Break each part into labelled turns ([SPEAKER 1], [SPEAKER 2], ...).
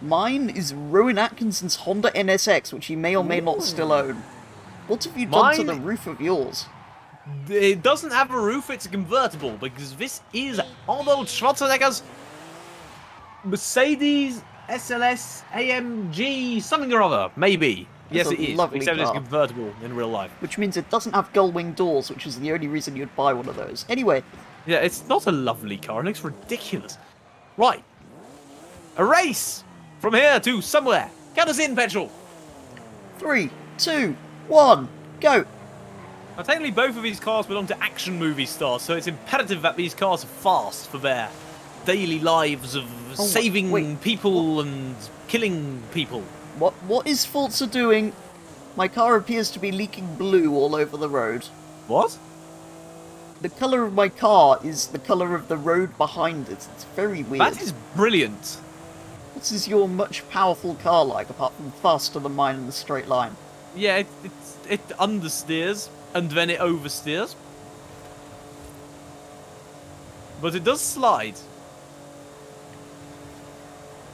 [SPEAKER 1] Mine is Rowan Atkinson's Honda NSX, which he may or may not still own. What have you done to the roof of yours?
[SPEAKER 2] It doesn't have a roof, it's a convertible, because this is Arnold Schwarzenegger's Mercedes SLS AMG something or other, maybe. Yes, it is, except it's convertible in real life.
[SPEAKER 1] Which means it doesn't have gull-wing doors, which is the only reason you'd buy one of those. Anyway.
[SPEAKER 2] Yeah, it's not a lovely car, it looks ridiculous. Right. A race! From here to somewhere. Count us in, petrol!
[SPEAKER 1] 3, 2, 1, go!
[SPEAKER 2] Now, technically, both of these cars belong to action movie stars, so it's imperative that these cars are fast for their daily lives of saving people and killing people.
[SPEAKER 1] What is Forza doing? My car appears to be leaking blue all over the road.
[SPEAKER 2] What?
[SPEAKER 1] The colour of my car is the colour of the road behind it. It's very weird.
[SPEAKER 2] That is brilliant.
[SPEAKER 1] What is your much powerful car like, apart from faster than mine in the straight line?
[SPEAKER 2] Yeah, it understeers, and then it oversteers. But it does slide.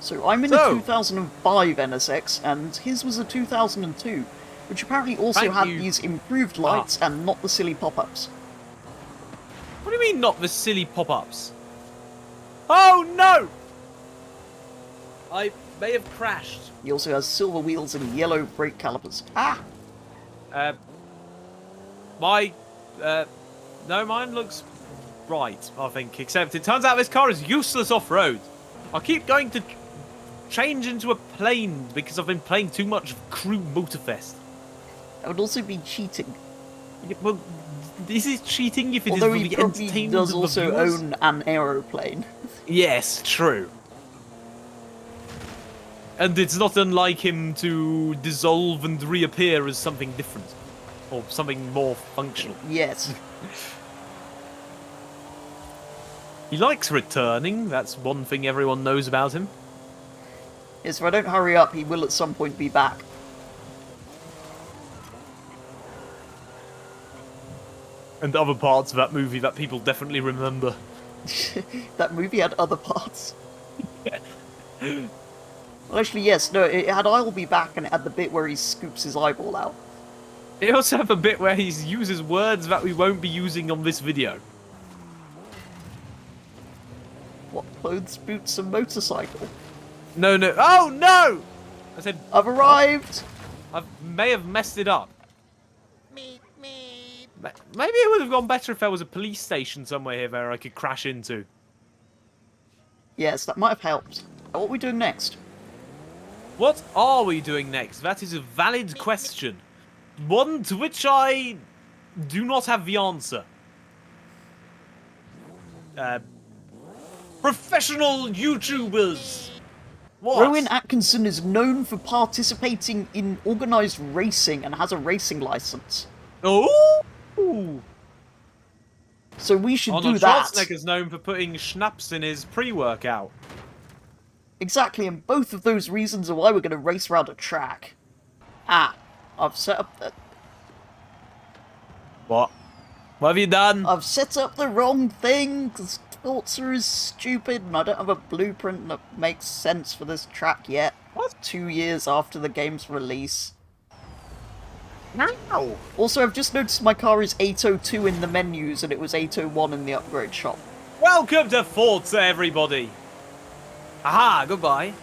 [SPEAKER 1] So I'm in a 2005 NSX, and his was a 2002, which apparently also had these improved lights and not the silly pop-ups.
[SPEAKER 2] What do you mean, not the silly pop-ups? Oh, no! I may have crashed.
[SPEAKER 1] He also has silver wheels and yellow brake calipers. Ah!
[SPEAKER 2] No, mine looks right, I think, except it turns out this car is useless off-road. I keep going to change into a plane because I've been playing too much Crew Motorfest.
[SPEAKER 1] That would also be cheating.
[SPEAKER 2] Yeah, well, this is cheating if it
[SPEAKER 1] Although
[SPEAKER 2] is for the entertainment
[SPEAKER 1] he does
[SPEAKER 2] of
[SPEAKER 1] also
[SPEAKER 2] the viewers.
[SPEAKER 1] own an aeroplane.
[SPEAKER 2] Yes, true. And it's not unlike him to dissolve and reappear as something different. Or something more functional.
[SPEAKER 1] Yes.
[SPEAKER 2] He likes returning, that's one thing everyone knows about him.
[SPEAKER 1] Yes, if I don't hurry up, he will at some point be back.
[SPEAKER 2] And other parts of that movie that people definitely remember.
[SPEAKER 1] That movie had other parts. Well, actually, yes, no, it had I'll Be Back, and it had the bit where he scoops his eyeball out.
[SPEAKER 2] It also have a bit where he uses words that we won't be using on this video.
[SPEAKER 1] What, clothes, boots, and motorcycle?
[SPEAKER 2] No. Oh, no! I said...
[SPEAKER 1] I've arrived!
[SPEAKER 2] I may have messed it up. Maybe it would have gone better if there was a police station somewhere here where I could crash into.
[SPEAKER 1] Yes, that might have helped. What are we doing next?
[SPEAKER 2] What are we doing next? That is a valid question. One to which I do not have the answer. Professional YouTubers. What?
[SPEAKER 1] Rowan Atkinson is known for participating in organised racing and has a racing licence.
[SPEAKER 2] Oh!
[SPEAKER 1] So we should do that.
[SPEAKER 2] Arnold Schwarzenegger's known for putting schnapps in his pre-workout.
[SPEAKER 1] Exactly, and both of those reasons are why we're going to race around a track. Ah, I've set up the...
[SPEAKER 2] What? What have you done?
[SPEAKER 1] I've set up the wrong thing, because Forza is stupid, and I don't have a blueprint that makes sense for this track yet.
[SPEAKER 2] What?
[SPEAKER 1] 2 years after the game's release.
[SPEAKER 2] No.
[SPEAKER 1] Also, I've just noticed my car is 802 in the menus, and it was 801 in the upgrade shop.
[SPEAKER 2] Welcome to Forza, everybody. Aha, goodbye.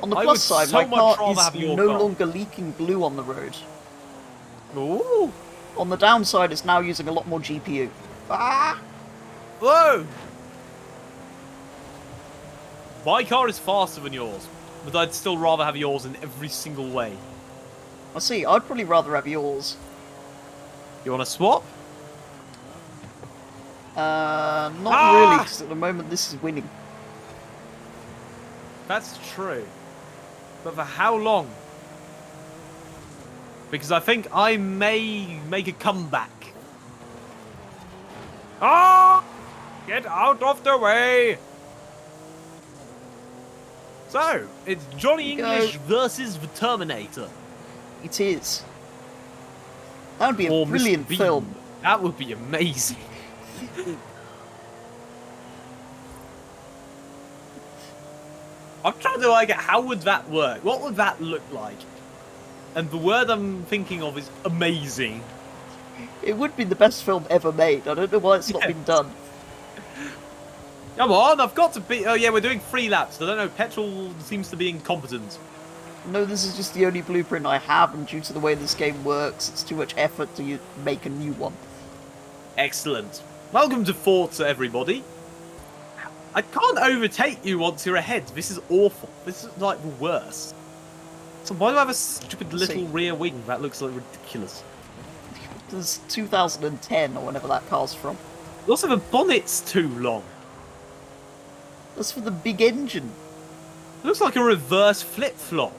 [SPEAKER 1] On the plus side, my car is no
[SPEAKER 2] car.
[SPEAKER 1] longer leaking blue on the road.
[SPEAKER 2] Ooh.
[SPEAKER 1] On the downside, it's now using a lot more GPU. Ah!
[SPEAKER 2] Whoa! My car is faster than yours, but I'd still rather have yours in every single way.
[SPEAKER 1] I see, I'd probably rather have yours.
[SPEAKER 2] You want to swap?
[SPEAKER 1] Not really, because at the moment this is winning.
[SPEAKER 2] That's true. But for how long? Because I think I may make a comeback. Ah! Get out of the way! So, it's Johnny English versus the Terminator.
[SPEAKER 1] It is. That would be a brilliant film.
[SPEAKER 2] That would be amazing. I'm trying to like, how would that work? What would that look like? And the word I'm thinking of is amazing.
[SPEAKER 1] It would be the best film ever made. I don't know why it's not been done.
[SPEAKER 2] Come on, I've got to be... Oh yeah, we're doing 3 laps. I don't know, petrol seems to be incompetent.
[SPEAKER 1] No, this is just the only blueprint I have, and due to the way this game works, it's too much effort to make a new one.
[SPEAKER 2] Excellent. Welcome to Forza, everybody. I can't overtake you once you're ahead. This is awful. This is like the worst. So why do I have a stupid little rear wing? That looks like ridiculous.
[SPEAKER 1] There's 2010 or whenever that car's from.
[SPEAKER 2] Also, the bonnet's too long.
[SPEAKER 1] That's for the big engine.
[SPEAKER 2] It looks like a reverse flip-flop.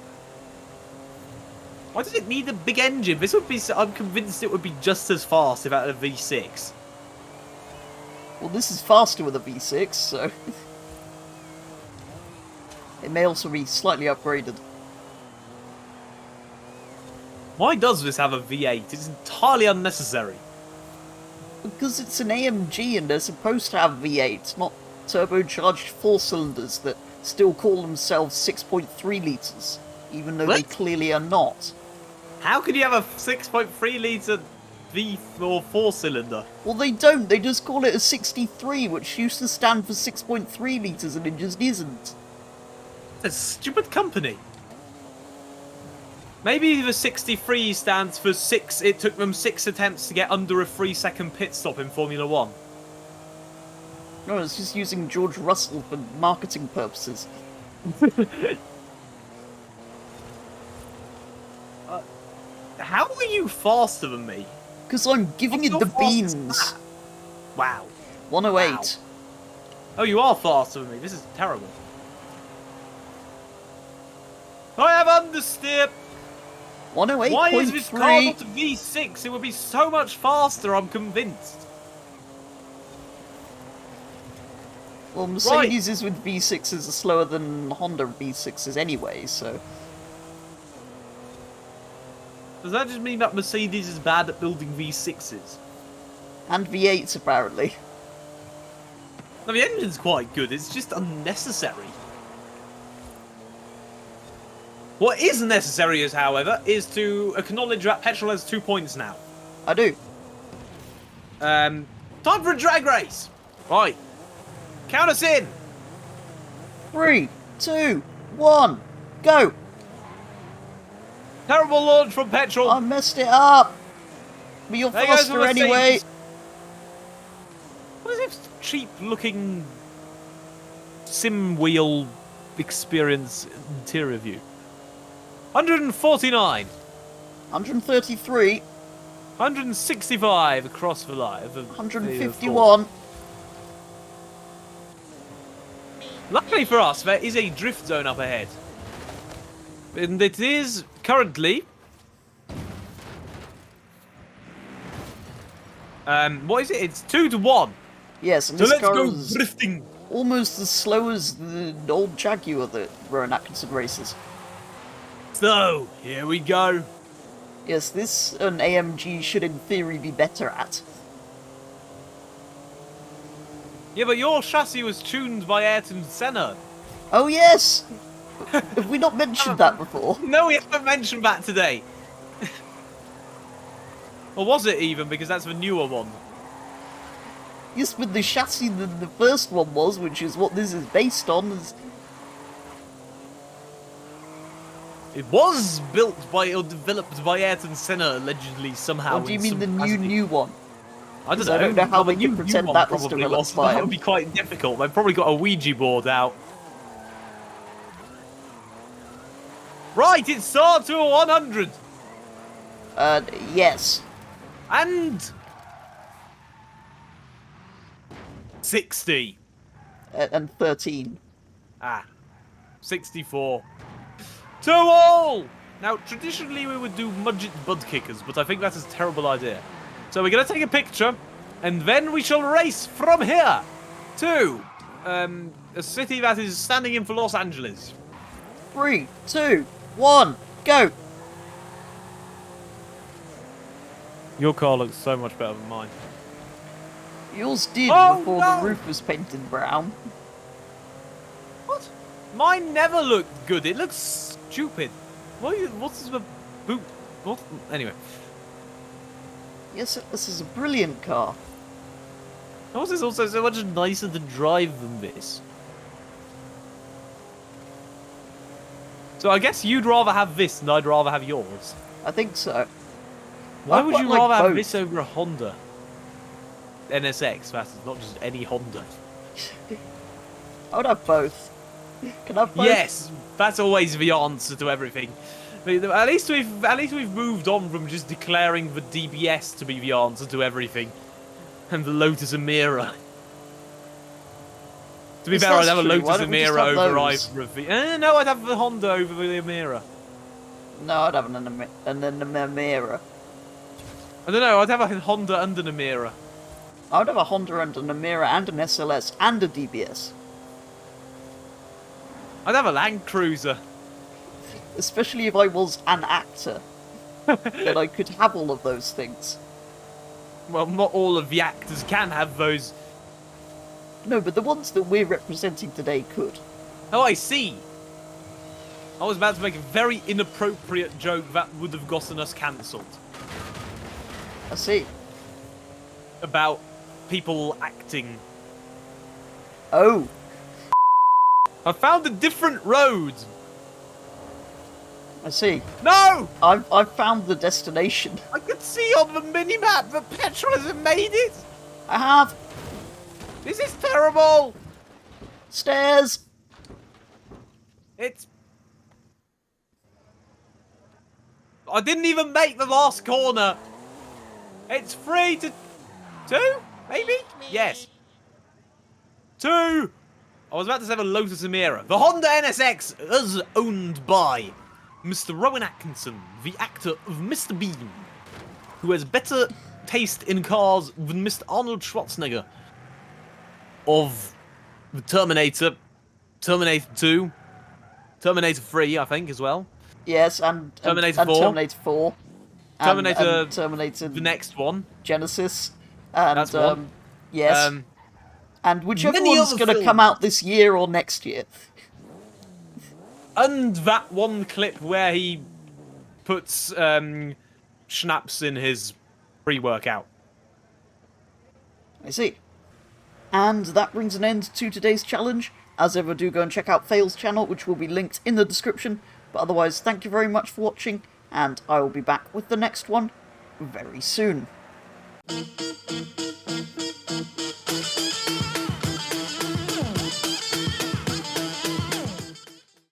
[SPEAKER 2] Why does it need a big engine? This would be... I'm convinced it would be just as fast if it had a V6.
[SPEAKER 1] Well, this is faster with a V6, so... it may also be slightly upgraded.
[SPEAKER 2] Why does this have a V8? It's entirely unnecessary.
[SPEAKER 1] Because it's an AMG and they're supposed to have V8, not turbocharged 4-cylinders that still call themselves 6.3 litres, even though they clearly are not.
[SPEAKER 2] How could you have a 6.3 litre V4 4-cylinder?
[SPEAKER 1] Well, they don't. They just call it a 63, which used to stand for 6.3 litres, and it just isn't.
[SPEAKER 2] It's a stupid company. Maybe the 63 stands for 6. It took them 6 attempts to get under a 3-second pit stop in Formula 1.
[SPEAKER 1] No, it's just using George Russell for marketing purposes.
[SPEAKER 2] How are you faster than me?
[SPEAKER 1] Because I'm giving it the beans.
[SPEAKER 2] Wow.
[SPEAKER 1] 108.
[SPEAKER 2] Wow. Oh, you are faster than me. This is terrible. I have understeer.
[SPEAKER 1] 108.3.
[SPEAKER 2] Why is this car not a V6? It would be so much faster, I'm convinced.
[SPEAKER 1] Well, Mercedes is with V6s are slower than Honda V6s anyway, so...
[SPEAKER 2] Does that just mean that Mercedes is bad at building V6s?
[SPEAKER 1] And V8s, apparently.
[SPEAKER 2] No, the engine's quite good, it's just unnecessary. What is necessary, is, however, is to acknowledge that petrol has 2 points now.
[SPEAKER 1] I do.
[SPEAKER 2] Time for a drag race! Right. Count us in!
[SPEAKER 1] 3, 2, 1, go!
[SPEAKER 2] Terrible launch from petrol.
[SPEAKER 1] I messed it up! But you're faster anyway!
[SPEAKER 2] What is this cheap-looking sim wheel experience interior view? 149.
[SPEAKER 1] 133.
[SPEAKER 2] 165 across the line.
[SPEAKER 1] 151.
[SPEAKER 2] Luckily for us, there is a drift zone up ahead. And it is currently... what is it? It's 2-1.
[SPEAKER 1] Yes, and
[SPEAKER 2] So
[SPEAKER 1] this
[SPEAKER 2] let's
[SPEAKER 1] car
[SPEAKER 2] go
[SPEAKER 1] is
[SPEAKER 2] drifting.
[SPEAKER 1] almost as slow as the old Jaguar that Rowan Atkinson races.
[SPEAKER 2] So, here we go.
[SPEAKER 1] Yes, this an AMG should in theory be better at.
[SPEAKER 2] Yeah, but your chassis was tuned by Ayrton Senna.
[SPEAKER 1] Oh yes! Have we not mentioned that before?
[SPEAKER 2] No, we haven't mentioned that today. Or was it even? Because that's the newer one.
[SPEAKER 1] Yes, but the chassis that the first one was, which is what this is based on, is...
[SPEAKER 2] It was built by or developed by Ayrton Senna, allegedly, somehow.
[SPEAKER 1] Or do you mean the new one?
[SPEAKER 2] I don't
[SPEAKER 1] I don't know how they can pretend that was
[SPEAKER 2] probably
[SPEAKER 1] developed by
[SPEAKER 2] That
[SPEAKER 1] him.
[SPEAKER 2] would be quite difficult. They've probably got a Ouija board out. Right, it starts to a 100.
[SPEAKER 1] Yes.
[SPEAKER 2] And... 60.
[SPEAKER 1] And 13.
[SPEAKER 2] Ah. 64. To all! Now, traditionally we would do Mudget Bud Kickers, but I think that's a terrible idea. So we're going to take a picture, and then we shall race from here to a city that is standing in for Los Angeles.
[SPEAKER 1] 3, 2, 1, go!
[SPEAKER 2] Your car looks so much better than mine.
[SPEAKER 1] Yours did
[SPEAKER 2] Oh,
[SPEAKER 1] before
[SPEAKER 2] no!
[SPEAKER 1] the roof was painted brown.
[SPEAKER 2] What? Mine never looked good. It looks stupid. What's the boot? What? Anyway.
[SPEAKER 1] Yes, this is a brilliant car.
[SPEAKER 2] How is this also so much nicer to drive than this? So I guess you'd rather have this than I'd rather have yours.
[SPEAKER 1] I think so.
[SPEAKER 2] Why
[SPEAKER 1] I
[SPEAKER 2] would
[SPEAKER 1] quite
[SPEAKER 2] you
[SPEAKER 1] like
[SPEAKER 2] rather have
[SPEAKER 1] both.
[SPEAKER 2] this over a Honda? NSX, that's not just any Honda.
[SPEAKER 1] I would have both. Can I have both?
[SPEAKER 2] Yes, that's always the answer to everything. At least we've moved on from just declaring the DBS to be the answer to everything, and the Lotus Emira. To be
[SPEAKER 1] Yes,
[SPEAKER 2] fair, I'd
[SPEAKER 1] that's
[SPEAKER 2] have a
[SPEAKER 1] true. Why
[SPEAKER 2] Lotus
[SPEAKER 1] don't we just
[SPEAKER 2] Emira
[SPEAKER 1] have
[SPEAKER 2] over
[SPEAKER 1] those?
[SPEAKER 2] either of the. No, I'd have the Honda over the Emira.
[SPEAKER 1] No, I'd have an Emira.
[SPEAKER 2] I don't know. I'd have a Honda and an Emira.
[SPEAKER 1] I would have a Honda and an Emira and an SLS and a DBS.
[SPEAKER 2] I'd have a Land Cruiser.
[SPEAKER 1] Especially if I was an actor. Then I could have all of those things.
[SPEAKER 2] Well, not all of the actors can have those.
[SPEAKER 1] No, but the ones that we're representing today could.
[SPEAKER 2] Oh, I see. I was about to make a very inappropriate joke that would have gotten us cancelled.
[SPEAKER 1] I see.
[SPEAKER 2] About people acting.
[SPEAKER 1] Oh.
[SPEAKER 2] I found a different road.
[SPEAKER 1] I see.
[SPEAKER 2] No!
[SPEAKER 1] I've found the destination.
[SPEAKER 2] I could see on the minimap that petrol hasn't made it.
[SPEAKER 1] I have.
[SPEAKER 2] This is terrible.
[SPEAKER 1] Stairs.
[SPEAKER 2] I didn't even make the last corner. It's free to... 2? Maybe? Yes. 2! I was about to say the Lotus Emira. The Honda NSX is owned by Mr. Rowan Atkinson, the actor of Mr. Bean, who has better taste in cars than Mr. Arnold Schwarzenegger of the Terminator, Terminator 2, Terminator 3, I think, as well.
[SPEAKER 1] Yes, and
[SPEAKER 2] Terminator
[SPEAKER 1] and
[SPEAKER 2] 4.
[SPEAKER 1] Terminator 4. And Terminator
[SPEAKER 2] the next one.
[SPEAKER 1] Genesis. And
[SPEAKER 2] That's one.
[SPEAKER 1] yes. And whichever
[SPEAKER 2] many
[SPEAKER 1] one's
[SPEAKER 2] other
[SPEAKER 1] going to come
[SPEAKER 2] films.
[SPEAKER 1] out this year or next year.
[SPEAKER 2] And that one clip where he puts schnapps in his pre-workout.
[SPEAKER 1] I see. And that brings an end to today's challenge. As ever, do go and check out Fail's channel, which will be linked in the description. But otherwise, thank you very much for watching, and I will be back with the next one very soon.